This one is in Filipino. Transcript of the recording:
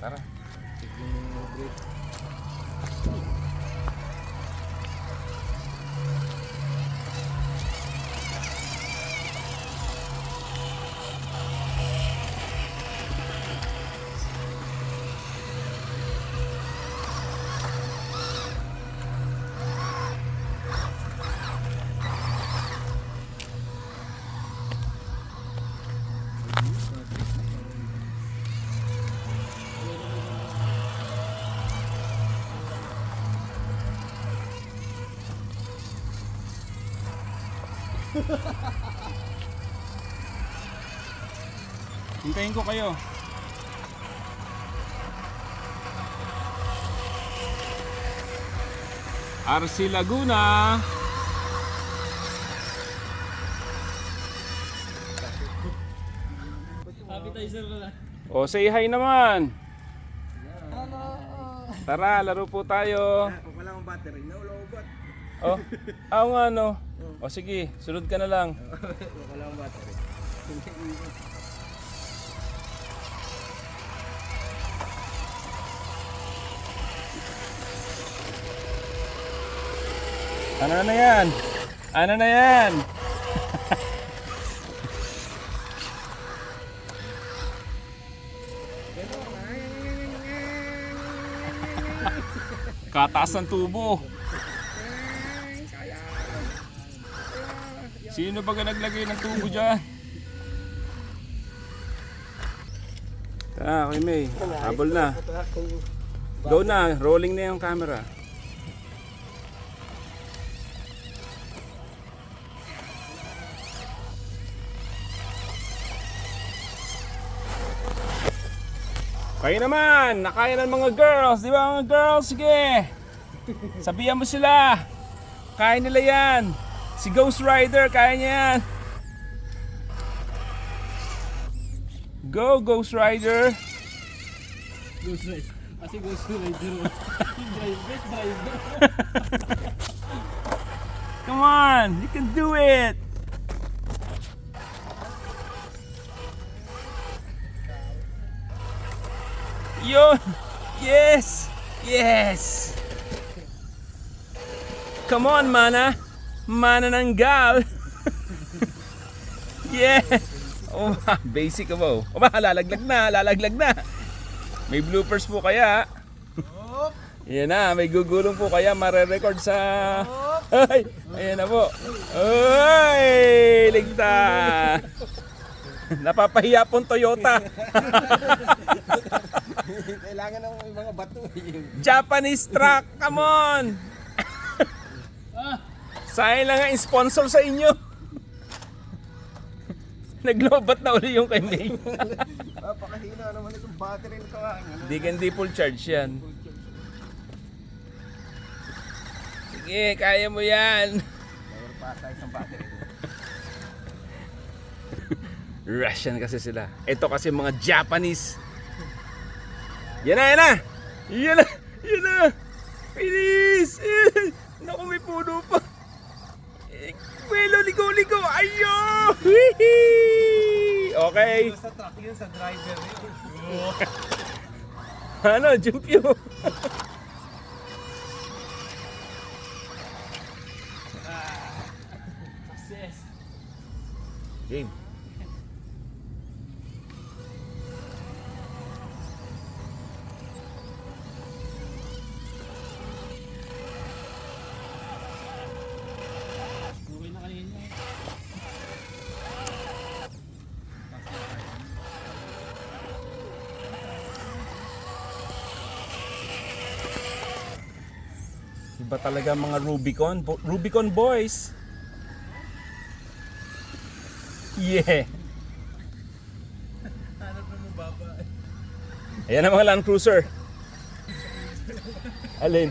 Tara. Hintayin ko kayo. RC Laguna. Appetizer na lang. O, say hi naman. Tara, laro po tayo. Wala akong battery, naulobot. Oh, nga no. O sige, sunod ka na lang. Wala akong battery. Ano na yan? Ano na yan? Kataas ng tubo. Sino ba naglagay ng tubo dyan? Okay, May. Habol na. Go na. Rolling na yung camera. Kayo naman, nakaya ng mga girls, di ba mga girls? Sige, sabihan mo sila, kaya nila yan. Si Ghost Rider, kaya niya yan. Go Ghost Rider. Ghost Rider. Kasi Ghost Rider. Best driver. Come on, you can do it. Yun! Yes! Yes! Come on, mana! Mana ng gal! Yeah! Oh, basic mo. Oh, lalaglag na, lalaglag na. May bloopers po kaya. Yan na, may gugulong po kaya mare-record sa... Ay! Ayan na po. Ay! Ligtas! Napapahiya pong Toyota. Kailangan ng mga bato. Japanese truck, come on! Sayang lang ang sponsor sa inyo. Naglobat na uli yung kay May. Napakahina naman itong battery nito. Hindi full charge yan. Sige, kaya mo yan. Power patay isang battery. Russian kasi sila. Ito kasi mga Japanese. Yan na, yan na! Yan na! Yan na! Bilis! Naku, may puno pa. Welo, ligo-ligo! Ayo! Okay. Sa truck yun, sa driver yun. Ano, jump yun. Success. Game. Okay na kanina. Iba talaga mga Rubicon. Rubicon boys. Yeah. Hanap na mo baba. Ayan ang mga Land Cruiser. Alin?